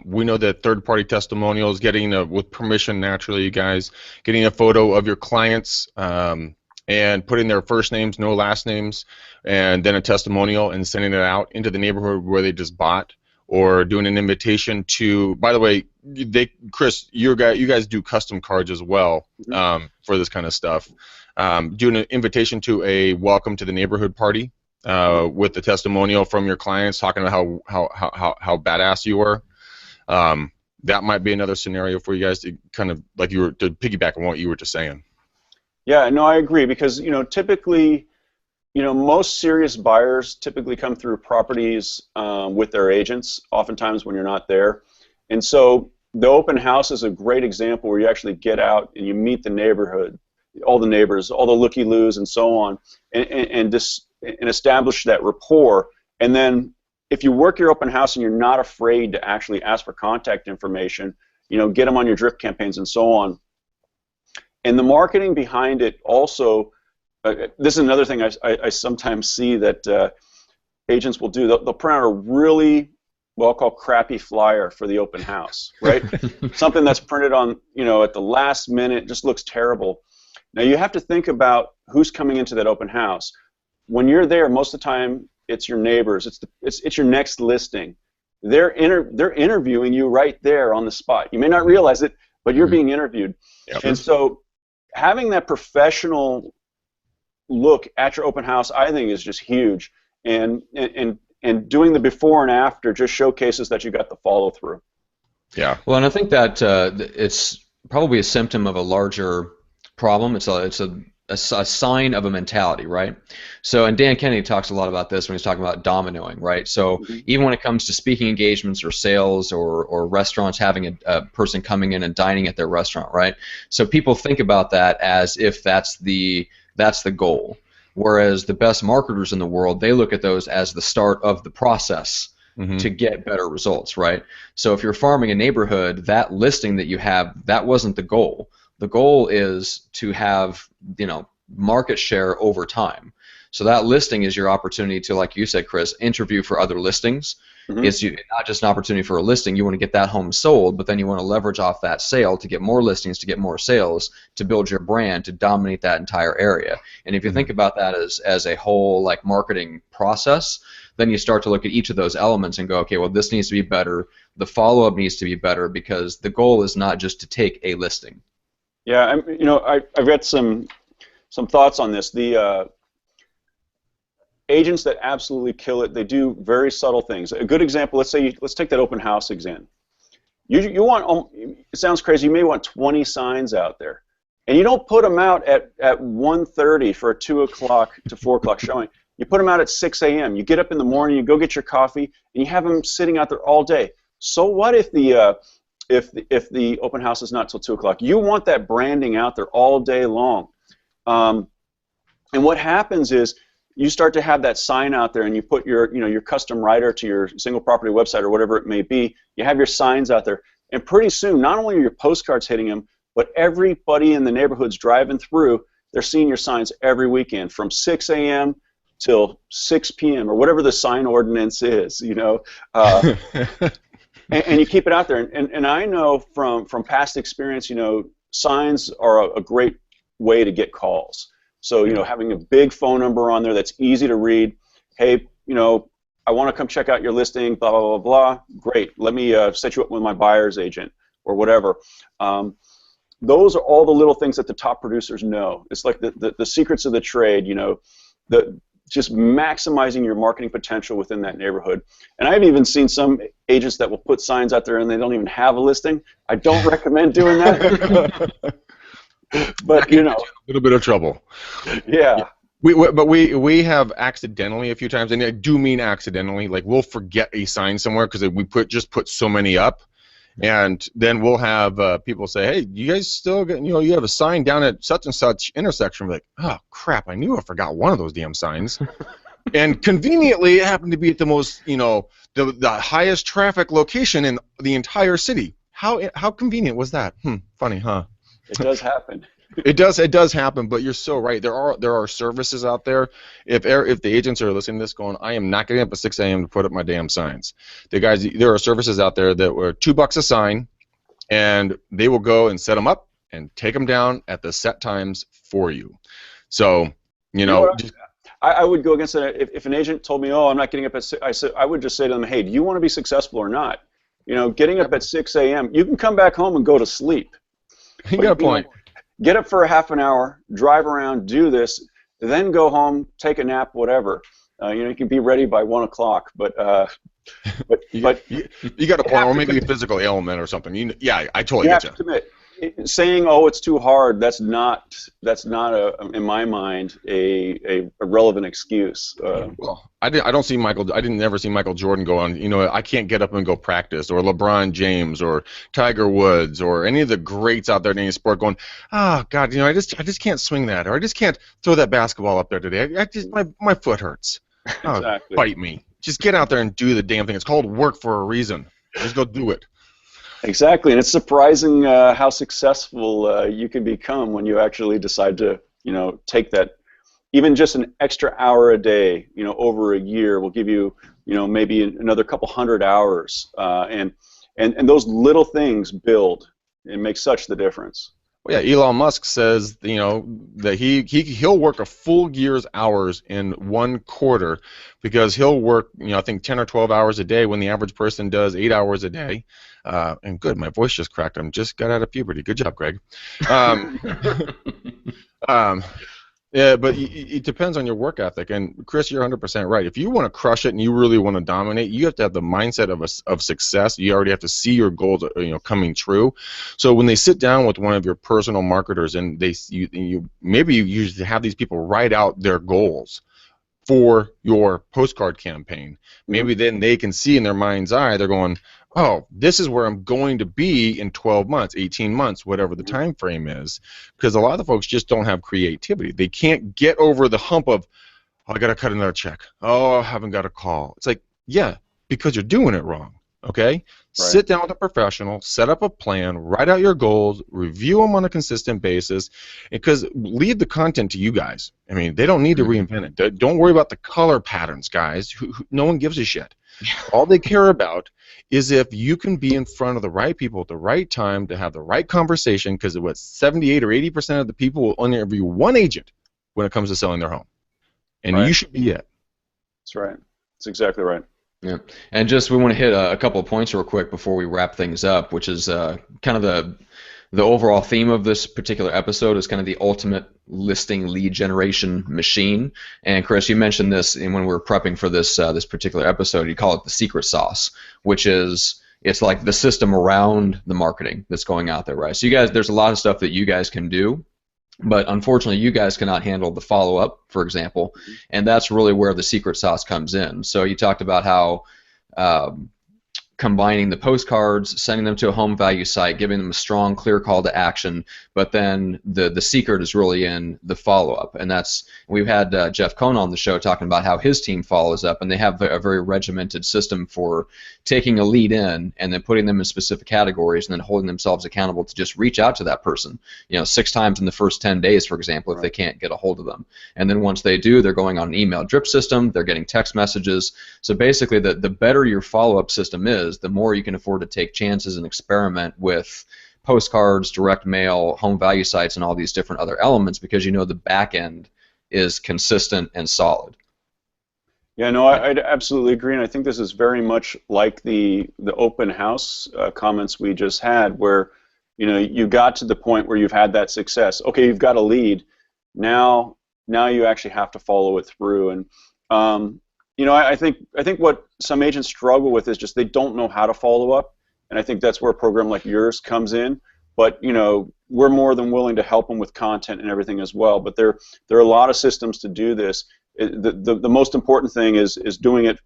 B: We know that third-party testimonials, getting with permission, naturally, you guys, getting a photo of your clients and putting their first names, no last names, and then a testimonial and sending it out into the neighborhood where they just bought, or doing an invitation to. By the way, Chris, you guys do custom cards as well for this kind of stuff. Doing an invitation to a welcome to the neighborhood party. With the testimonial from your clients, talking about how badass you were. That might be another scenario for you guys to kind of, like you were, to piggyback on what you were just saying.
C: Yeah, no, I agree, because typically, most serious buyers typically come through properties with their agents, oftentimes when you're not there. And so the open house is a great example where you actually get out and you meet the neighborhood, all the neighbors, all the looky-loos and so on, and establish that rapport. And then if you work your open house and you're not afraid to actually ask for contact information, get them on your drip campaigns and so on. And the marketing behind it also, this is another thing I sometimes see that agents will do. They'll print out a really, what I'll call crappy flyer for the open house, right? Something that's printed on, at the last minute, just looks terrible. Now you have to think about who's coming into that open house. When you're there, most of the time, it's your neighbors. It's your next listing. They're interviewing you right there on the spot. You may not realize it, but you're being interviewed. Yep. And so, having that professional look at your open house, I think, is just huge. And doing the before and after just showcases that you got the follow through.
A: Yeah. Well, and I think that it's probably a symptom of a larger problem. It's a sign of a mentality, right? So, and Dan Kennedy talks a lot about this when he's talking about dominoing, right? So even when it comes to speaking engagements or sales or restaurants having a person coming in and dining at their restaurant, right? So people think about that as if that's the goal. Whereas the best marketers in the world, they look at those as the start of the process to get better results, right? So if you're farming a neighborhood, that listing that you have, that wasn't the goal. The goal is to have, market share over time. So that listing is your opportunity to, like you said, Chris, interview for other listings. It's not just an opportunity for a listing. You want to get that home sold, but then you want to leverage off that sale to get more listings, to get more sales, to build your brand, to dominate that entire area. And if you think about that as a whole, like, marketing process, then you start to look at each of those elements and go, okay, well, this needs to be better. The follow-up needs to be better, because the goal is not just to take a listing.
C: Yeah, I've got some thoughts on this. The agents that absolutely kill it, they do very subtle things. A good example, let's take that open house exam. You want, it sounds crazy, you may want 20 signs out there, and you don't put them out at 1:30 for a 2 o'clock to 4 o'clock showing. You put them out at 6 a.m. You get up in the morning, you go get your coffee, and you have them sitting out there all day. So what if the open house is not till 2 o'clock? You want that branding out there all day long. And what happens is you start to have that sign out there, and you put your custom writer to your single property website or whatever it may be. You have your signs out there, and pretty soon, not only are your postcards hitting them, but everybody in the neighborhood's driving through. They're seeing your signs every weekend from 6 a.m. till 6 p.m. or whatever the sign ordinance is. And you keep it out there. And I know from past experience, signs are a great way to get calls. So, having a big phone number on there that's easy to read. Hey, I want to come check out your listing, blah, blah, blah, blah. Great. Let me set you up with my buyer's agent or whatever. Those are all the little things that the top producers know. It's like the secrets of the trade, you know, just maximizing your marketing potential within that neighborhood. And I've even seen some agents that will put signs out there and they don't even have a listing. I don't recommend doing that. But, you know.
B: A little bit of trouble.
C: Yeah.
B: But we have accidentally a few times, and I do mean accidentally, like we'll forget a sign somewhere because we just put so many up. And then we'll have people say, "Hey, you guys still get, you have a sign down at such and such intersection." We're like, "Oh crap! I knew I forgot one of those damn signs." And conveniently, it happened to be at the most, the highest traffic location in the entire city. How convenient was that? Funny, huh?
C: It does happen.
B: It does happen, but you're so right. There are services out there. If the agents are listening to this, going, I am not getting up at 6 a.m. to put up my damn signs. There are services out there that were $2 a sign, and they will go and set them up and take them down at the set times for you. So,
C: I would go against that. If an agent told me, "Oh, I'm not getting up at 6," I would just say to them, "Hey, do you want to be successful or not? Getting up at 6 a.m. You can come back home and go to sleep."
B: You got a point.
C: Get up for a half an hour, drive around, do this, then go home, take a nap, whatever. You can be ready by 1 o'clock, but
B: you got a point, or maybe a physical ailment or something. Yeah, I totally get you.
C: You have to commit. Saying, "Oh, it's too hard," that's not in my mind a relevant excuse.
B: Well, I don't see Michael. I didn't never see Michael Jordan go on. I can't get up and go practice, or LeBron James, or Tiger Woods, or any of the greats out there in any sport going, "Oh God, I just can't swing that, or I just can't throw that basketball up there today. My foot hurts. Oh,
C: exactly.
B: Bite me. Just get out there and do the damn thing. It's called work for a reason. Just go do it."
C: Exactly, and it's surprising how successful you can become when you actually decide to, take that, even just an extra hour a day, over a year will give you, maybe another couple hundred hours, and those little things build and make such the difference.
B: Well, yeah, Elon Musk says, that he'll work a full year's hours in 1 quarter, because he'll work, I think 10 or 12 hours a day when the average person does 8 hours a day. And good, my voice just cracked. I just got out of puberty. Good job, Greg. Yeah, but it depends on your work ethic. And Chris, you're 100% right. If you want to crush it and you really want to dominate, you have to have the mindset of success. You already have to see your goals, coming true. So when they sit down with one of your personal marketers and you have these people write out their goals for your postcard campaign, maybe then they can see in their mind's eye, they're going, oh, this is where I'm going to be in 12 months, 18 months, whatever the time frame is, because a lot of the folks just don't have creativity. They can't get over the hump of, oh, I got to cut another check. Oh, I haven't got a call. It's like, yeah, because you're doing it wrong, okay? Right. Sit down with a professional, set up a plan, write out your goals, review them on a consistent basis, because leave the content to you guys. I mean, they don't need to reinvent it. Don't worry about the color patterns, guys. No one gives a shit. All they care about is if you can be in front of the right people at the right time to have the right conversation, because 78 or 80% of the people will only interview one agent when it comes to selling their home. And you should be it.
C: That's right. That's exactly right.
A: Yeah, and we want to hit a couple of points real quick before we wrap things up, which is kind of the overall theme of this particular episode is kind of the ultimate listing lead generation machine. And Chris, you mentioned this when we were prepping for this particular episode. You call it the secret sauce, which is it's like the system around the marketing that's going out there, right? So you guys, there's a lot of stuff that you guys can do, but unfortunately you guys cannot handle the follow-up, for example, and that's really where the secret sauce comes in. So you talked about how combining the postcards, sending them to a home value site, giving them a strong, clear call to action, but then the secret is really in the follow-up, and we've had Jeff Cohn on the show talking about how his team follows up, and they have a very regimented system for taking a lead in and then putting them in specific categories and then holding themselves accountable to just reach out to that person, 6 times in the first 10 days, for example, if they can't get a hold of them. And then once they do, they're going on an email drip system, they're getting text messages. So basically the better your follow-up system is, the more you can afford to take chances and experiment with postcards, direct mail, home value sites, and all these different other elements, because the back end is consistent and solid.
C: Yeah, no, I'd absolutely agree, and I think this is very much like the open house comments we just had, where you got to the point where you've had that success. Okay, you've got a lead. Now you actually have to follow it through, and I think what some agents struggle with is just they don't know how to follow up, and I think that's where a program like yours comes in. But we're more than willing to help them with content and everything as well. But there are a lot of systems to do this. The most important thing is doing it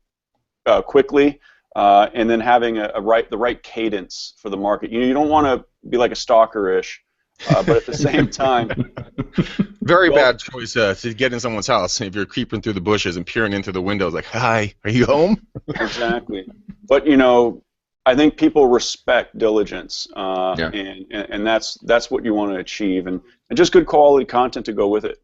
C: quickly, and then having the right cadence for the market. You don't want to be like a stalker-ish, but at the same time,
B: very bad choice to get in someone's house if you're creeping through the bushes and peering into the windows like, "Hi, are you home?"
C: Exactly. But I think people respect diligence,
A: Yeah.
C: and that's what you want to achieve, and just good quality content to go with it.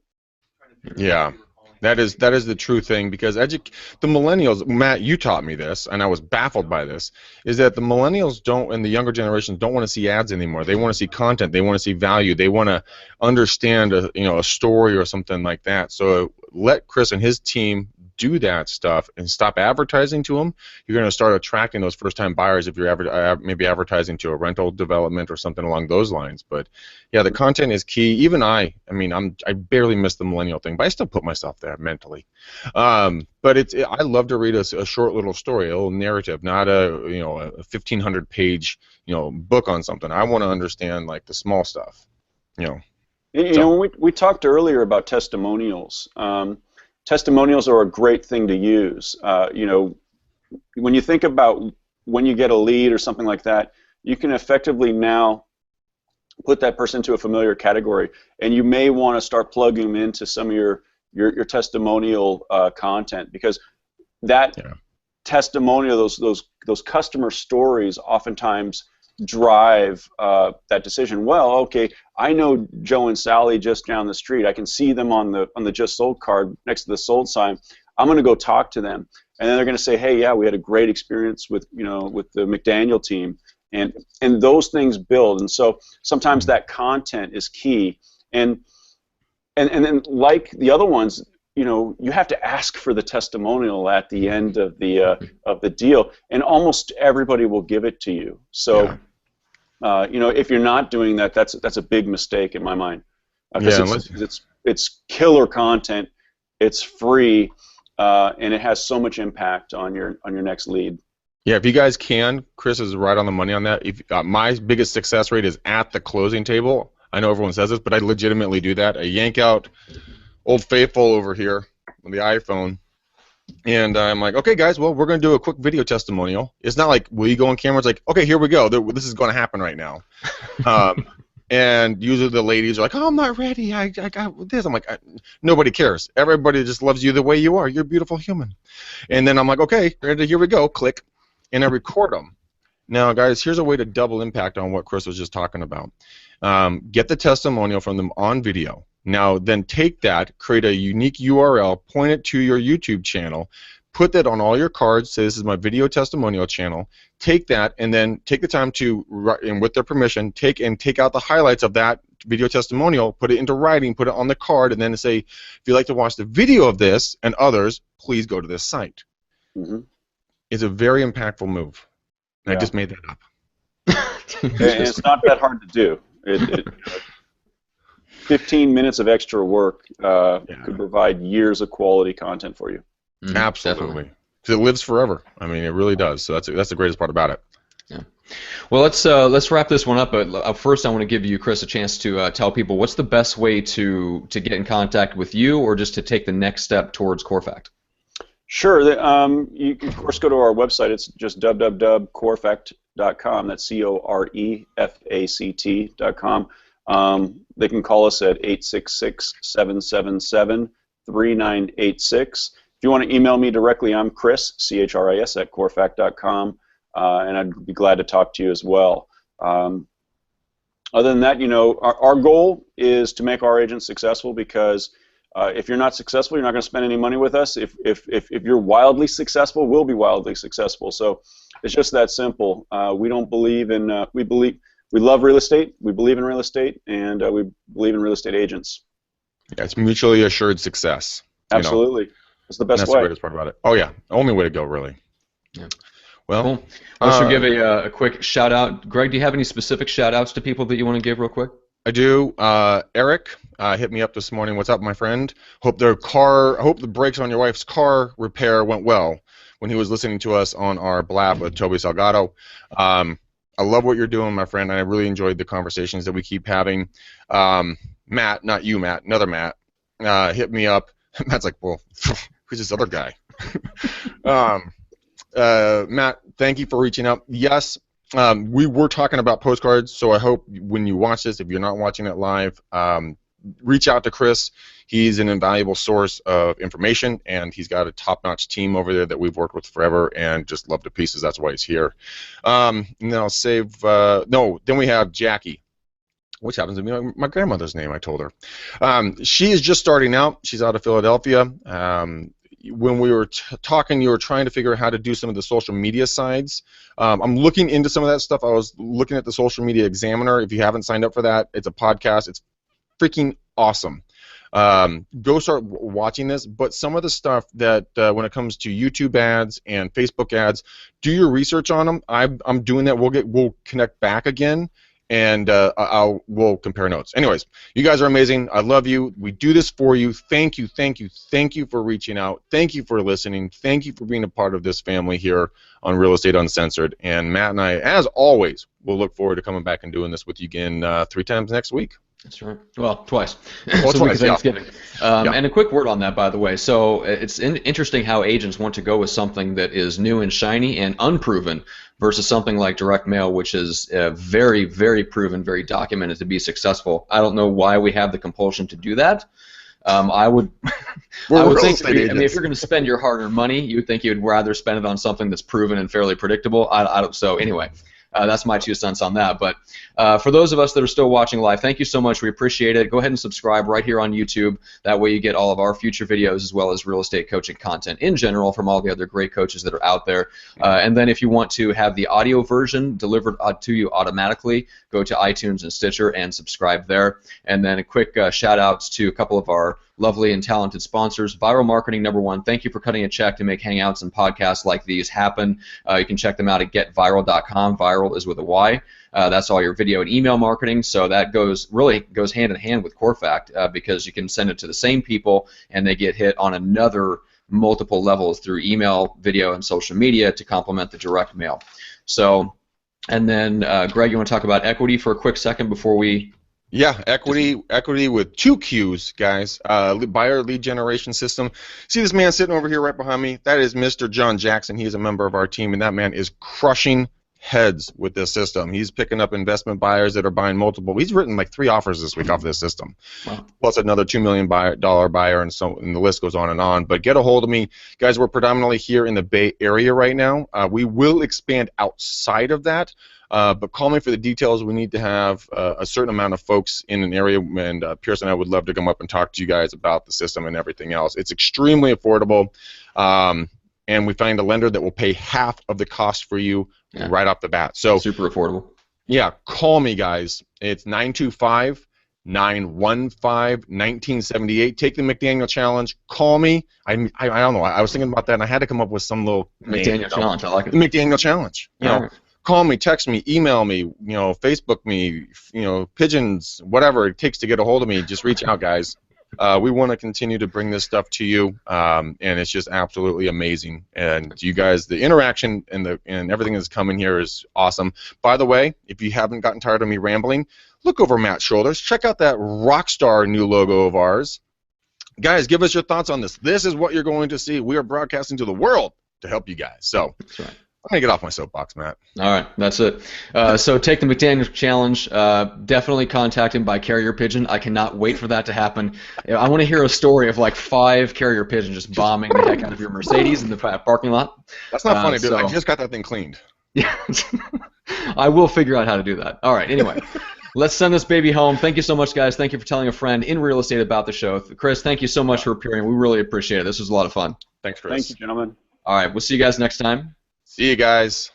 B: Yeah. That is the true thing, because the millennials, Matt, you taught me this, and I was baffled by this, is that the millennials and the younger generations don't want to see ads anymore. They want to see content. They want to see value. They want to understand a story or something like that. So let Chris and his team do that stuff and stop advertising to them. You're going to start attracting those first-time buyers if you're maybe advertising to a rental development or something along those lines. But yeah, the content is key. Even I barely miss the millennial thing, but I still put myself there mentally. But I love to read a short little story, a little narrative, not a 1,500-page book on something. I want to understand like the small stuff.
C: We talked earlier about testimonials. Testimonials are a great thing to use. When you think about when you get a lead or something like that, you can effectively now put that person into a familiar category, and you may want to start plugging them into some of your testimonial content, because that testimonial, those customer stories, oftentimes drive that decision. Well, okay, I know Joe and Sally just down the street. I can see them on the just sold card next to the sold sign. I'm going to go talk to them, and then they're going to say, hey, yeah, we had a great experience with the McDaniel team, and those things build. And so sometimes that content is key, and then like the other ones, you have to ask for the testimonial at the end of the deal, and almost everybody will give it to you. So, if you're not doing that, that's a big mistake in my mind. It's killer content, it's free, and it has so much impact on your next lead.
B: Yeah, if you guys can, Chris is right on the money on that. If my biggest success rate is at the closing table. I know everyone says this, but I legitimately do that. I yank out Old Faithful over here on the iPhone, and I'm like, okay, guys, well, we're going to do a quick video testimonial. It's not like, will you go on camera? It's like, okay, here we go. This is going to happen right now. And usually the ladies are like, oh, I'm not ready. I got this. I'm like, nobody cares. Everybody just loves you the way you are. You're a beautiful human. And then I'm like, okay, ready, here we go. Click. And I record them. Now, guys, here's a way to double impact on what Chris was just talking about. Get the testimonial from them on video. Now, then take that, create a unique URL, point it to your YouTube channel, put that on all your cards, say this is my video testimonial channel, take that, and then take the time to, and with their permission, take out the highlights of that video testimonial, put it into writing, put it on the card, and then say, if you'd like to watch the video of this and others, please go to this site.
C: Mm-hmm.
B: It's a very impactful move. I just made that up.
C: And it's not that hard to do. 15 minutes of extra work could provide years of quality content for you.
B: Mm-hmm. Absolutely, because it lives forever. I mean, it really does. So that's the greatest part about it.
A: Yeah. Well, let's wrap this one up. But first, I want to give you, Chris, a chance to tell people what's the best way to get in contact with you, or just to take the next step towards Corefact.
C: Sure. You can, of course, go to our website. It's just www.corefact.com. That's COREFACT.com. They can call us at 866-777-3986. If you want to email me directly, I'm Chris, CHRIS, at corefact.com, and I'd be glad to talk to you as well. Other than that, our goal is to make our agents successful, because if you're not successful, you're not going to spend any money with us. If you're wildly successful, we'll be wildly successful. So it's just that simple. We don't believe in we love real estate. We believe in real estate, and we believe in real estate agents.
B: Yeah, it's mutually assured success.
C: Absolutely. It's the
B: And
C: best
B: that's the
C: way.
B: greatest part about it. Oh yeah, only way to go, really.
A: Yeah.
B: Well,
A: Cool. Let's give a quick shout out. Greg, do you have any specific shout outs to people that you want to give real quick?
B: I do. Eric hit me up this morning. What's up, my friend? Hope the brakes on your wife's car repair went well when he was listening to us on our blab with Toby Salgado. I love what you're doing, my friend. I really enjoyed the conversations that we keep having. Matt, not you, Matt, another Matt, hit me up. Matt's like, well, who's this other guy? Matt, thank you for reaching out. Yes, we were talking about postcards, so I hope when you watch this, if you're not watching it live, reach out to Chris. He's an invaluable source of information, and he's got a top-notch team over there that we've worked with forever and just love to pieces. That's why he's here. And then I'll save then we have Jackie, which happens to be my grandmother's name, I told her. She is just starting out. She's out of Philadelphia. When we were talking, you were trying to figure out how to do some of the social media sides. I'm looking into some of that stuff. I was looking at the Social Media Examiner. If you haven't signed up for that, it's a podcast. It's freaking awesome. Go start watching this. But some of the stuff that when it comes to YouTube ads and Facebook ads, do your research on them. I'm doing that. We'll connect back again. And we'll compare notes. Anyways, you guys are amazing. I love you. We do this for you. Thank you, thank you, thank you for reaching out. Thank you for listening. Thank you for being a part of this family here on Real Estate Uncensored. And Matt and I, as always, will look forward to coming back and doing this with you again 3 times next week.
A: That's right. Well, twice.
B: Well,
A: so
B: twice,
A: Thanksgiving.
B: Yeah.
A: And a quick word on that, by the way. So it's interesting how agents want to go with something that is new and shiny and unproven versus something like direct mail, which is very, very proven, very documented to be successful. I don't know why we have the compulsion to do that. I would think, if you're going to spend your hard-earned money, you would think you'd rather spend it on something that's proven and fairly predictable. So anyway. That's my 2 cents on that. But for those of us that are still watching live, thank you so much. We appreciate it. Go ahead and subscribe right here on YouTube. That way you get all of our future videos as well as real estate coaching content in general from all the other great coaches that are out there. And then if you want to have the audio version delivered to you automatically, go to iTunes and Stitcher and subscribe there. And then a quick shout-outs to a couple of our lovely and talented sponsors. Viral Marketing, number one. Thank you for cutting a check to make hangouts and podcasts like these happen. You can check them out at getviral.com. Viral is with a Y. That's all your video and email marketing. So that really goes hand in hand with Corefact because you can send it to the same people and they get hit on another multiple levels through email, video, and social media to complement the direct mail. So, and then Greg, you want to talk about equity for a quick second before we...
B: Yeah, equity with 2 Qs, guys. Buyer lead generation system. See this man sitting over here right behind me? That is Mr. John Jackson. He is a member of our team, and that man is crushing heads with this system. He's picking up investment buyers that are buying multiple. He's written like 3 offers this week off of this system, plus another $2 million buyer, and the list goes on and on. But get a hold of me, guys. We're predominantly here in the Bay Area right now. We will expand outside of that. But call me for the details. We need to have a certain amount of folks in an area, and Pierce and I would love to come up and talk to you guys about the system and everything else. It's extremely affordable, and we find a lender that will pay half of the cost for you right off the bat. So
A: super affordable. Yeah,
B: call me, guys. It's 925-915-1978. Take the McDaniel Challenge. Call me. I don't know. I was thinking about that, and I had to come up with some little
A: McDaniel Challenge. I like it.
B: The McDaniel Challenge. You know. Call me, text me, email me, Facebook me, pigeons, whatever it takes to get a hold of me. Just reach out, guys. We want to continue to bring this stuff to you, and it's just absolutely amazing. And you guys, the interaction and everything that's coming here is awesome. By the way, if you haven't gotten tired of me rambling, look over Matt's shoulders. Check out that rock star new logo of ours. Guys, give us your thoughts on this. This is what you're going to see. We are broadcasting to the world to help you guys. So. That's right. I'm going to get off my soapbox, Matt.
A: All right, that's it. So take the McDaniel Challenge. Definitely contact him by carrier pigeon. I cannot wait for that to happen. I want to hear a story of like 5 carrier pigeons just bombing the heck out of your Mercedes in the parking lot.
B: That's not funny, dude. I just got that thing cleaned.
A: Yeah, I will figure out how to do that. All right, anyway. Let's send this baby home. Thank you so much, guys. Thank you for telling a friend in real estate about the show. Chris, thank you so much for appearing. We really appreciate it. This was a lot of fun.
B: Thanks, Chris.
C: Thank you, gentlemen.
A: All right, we'll see you guys next time.
B: See you guys.